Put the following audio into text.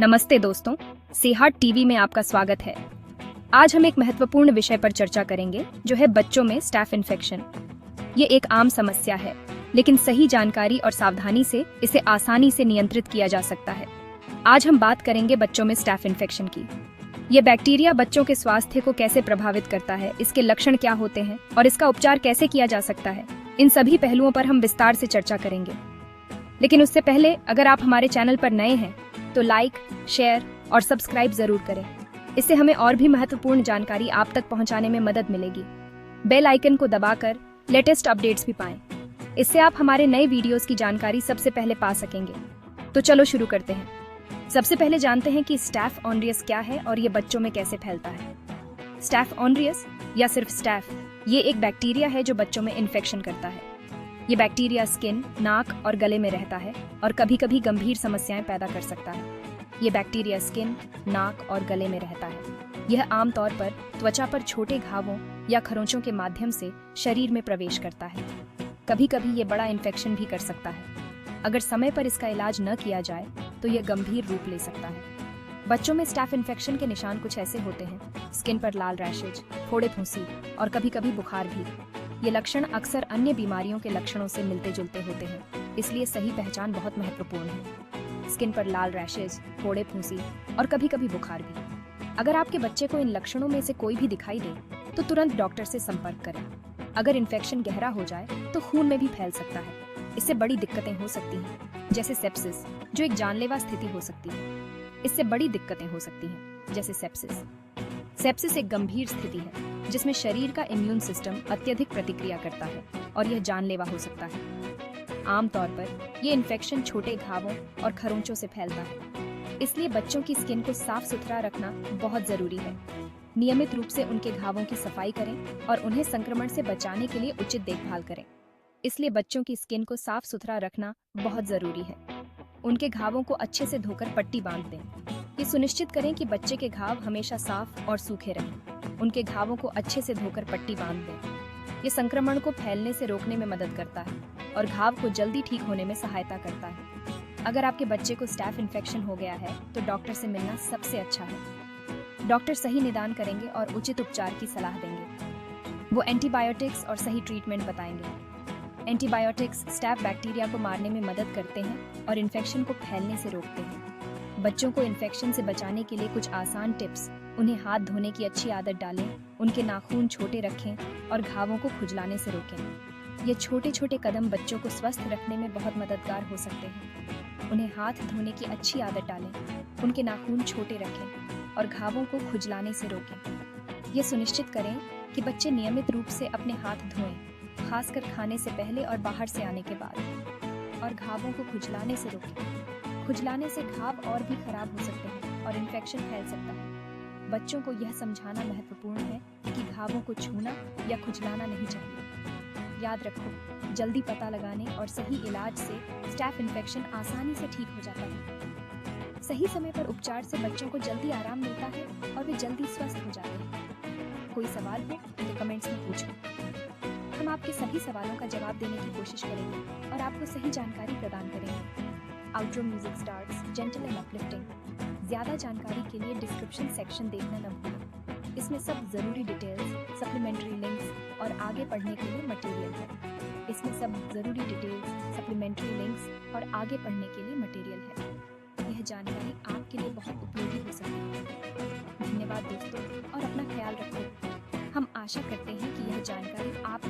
नमस्ते दोस्तों, सेहत टीवी में आपका स्वागत है। आज हम एक महत्वपूर्ण विषय पर चर्चा करेंगे जो है बच्चों में स्टैफ इन्फेक्शन। ये एक आम समस्या है, लेकिन सही जानकारी और सावधानी से इसे आसानी से नियंत्रित किया जा सकता है। आज हम बात करेंगे बच्चों में स्टैफ इन्फेक्शन की। ये बैक्टीरिया बच्चों के स्वास्थ्य को कैसे प्रभावित करता है, इसके लक्षण क्या होते हैं और इसका उपचार कैसे किया जा सकता है। इन सभी पहलुओं पर हम विस्तार से चर्चा करेंगे। लेकिन उससे पहले अगर आप हमारे चैनल पर नए हैं तो लाइक, शेयर और सब्सक्राइब जरूर करें। इससे हमें और भी महत्वपूर्ण जानकारी आप तक पहुंचाने में मदद मिलेगी। बेल आइकन को दबाकर लेटेस्ट अपडेट्स भी पाएं। इससे आप हमारे नए वीडियोस की जानकारी सबसे पहले पा सकेंगे। तो चलो शुरू करते हैं। सबसे पहले जानते हैं कि स्टैफ ऑनरियस क्या है और ये बच्चों में कैसे फैलता है। स्टैफ ऑनरियस या सिर्फ स्टैफ, ये एक बैक्टीरिया है जो बच्चों में इन्फेक्शन करता है। ये बैक्टीरिया स्किन, नाक और गले में रहता है और कभी कभी गंभीर समस्याएं पैदा कर सकता है। ये बैक्टीरिया स्किन, नाक और गले में रहता है। यह आमतौर पर त्वचा पर छोटे घावों या खरोंचों के माध्यम से शरीर में प्रवेश करता है। कभी कभी ये बड़ा इन्फेक्शन भी कर सकता है। अगर समय पर इसका इलाज न किया जाए तो यह गंभीर रूप ले सकता है। बच्चों में स्टैफ इन्फेक्शन के निशान कुछ ऐसे होते हैं: स्किन पर लाल रैशेज, फोड़े फुंसी और कभी कभी बुखार भी। ये लक्षण अक्सर अन्य बीमारियों के लक्षणों से मिलते जुलते होते हैं, इसलिए सही पहचान बहुत महत्वपूर्ण है। स्किन पर लाल रैशेज, फोड़े फुंसी और कभी कभी बुखार भी। अगर आपके बच्चे को इन लक्षणों में से कोई भी दिखाई दे तो तुरंत डॉक्टर से संपर्क करें। अगर इन्फेक्शन गहरा हो जाए तो खून में भी फैल सकता है। इससे बड़ी दिक्कतें हो सकती हैं, जैसे सेप्सिस, जो एक जानलेवा स्थिति हो सकती है। इससे बड़ी दिक्कतें हो सकती हैं, जैसे सेप्सिस। सेप्सिस एक गंभीर स्थिति है जिसमें शरीर का इम्यून सिस्टम अत्यधिक प्रतिक्रिया करता है और यह जानलेवा हो सकता है। आमतौर पर यह इन्फेक्शन छोटे घावों और खरोंचों से फैलता है। इसलिए बच्चों की स्किन को साफ सुथरा रखना बहुत जरूरी है। नियमित रूप से उनके घावों की सफाई करें और उन्हें संक्रमण से बचाने के लिए उचित देखभाल करें। इसलिए बच्चों की स्किन को साफ सुथरा रखना बहुत जरूरी है। उनके घावों को अच्छे से धोकर पट्टी बांध दें। ये सुनिश्चित करें कि बच्चे के घाव हमेशा साफ और सूखे रहें। उनके घावों को अच्छे से धोकर पट्टी बांध दें। ये संक्रमण को फैलने से रोकने में मदद करता है और घाव को जल्दी ठीक होने में सहायता करता है। अगर आपके बच्चे को स्टैफ इन्फेक्शन हो गया है तो डॉक्टर से मिलना सबसे अच्छा है। डॉक्टर सही निदान करेंगे और उचित उपचार की सलाह देंगे। वो एंटीबायोटिक्स और सही ट्रीटमेंट बताएंगे। एंटीबायोटिक्स स्टैफ बैक्टीरिया को मारने में मदद करते हैं और इन्फेक्शन को फैलने से रोकते हैं। बच्चों को इन्फेक्शन से बचाने के लिए कुछ आसान टिप्स: उन्हें हाथ धोने की अच्छी आदत डालें, उनके नाखून छोटे रखें और घावों को खुजलाने से रोकें। ये छोटे छोटे कदम बच्चों को स्वस्थ रखने में बहुत मददगार हो सकते हैं। उन्हें हाथ धोने की अच्छी आदत डालें, उनके नाखून छोटे रखें और घावों को खुजलाने से रोकें। ये सुनिश्चित करें कि बच्चे नियमित रूप से अपने हाथ धोएं, खासकर खाने से पहले और बाहर से आने के बाद, और घावों को खुजलाने से रोकें। खुजलाने से घाव और भी खराब हो सकते हैं और इन्फेक्शन फैल सकता है। बच्चों को यह समझाना महत्वपूर्ण है कि घावों को छूना या खुजलाना नहीं चाहिए। याद रखो, जल्दी पता लगाने और सही इलाज से स्टैफ इन्फेक्शन आसानी से ठीक हो जाता है। सही समय पर उपचार से बच्चों को जल्दी आराम मिलता है और वे जल्दी स्वस्थ हो जाते हैं। कोई सवाल हो तो कमेंट्स में पूछो। हम आपके सभी सवालों का जवाब देने की कोशिश करेंगे और आपको सही जानकारी प्रदान करेंगे। Outro music starts gentle and uplifting. ज्यादा जानकारी के लिए डिस्क्रिप्शन सेक्शन देखना न भूलें। इसमें सब जरूरी डिटेल्स, सप्लीमेंट्री लिंक्स और आगे पढ़ने के लिए मटेरियल है। यह जानकारी आपके लिए बहुत उपयोगी हो सकती है। धन्यवाद दोस्तों और अपना ख्याल रखो। हम आशा करते हैं कि यह जानकारी आप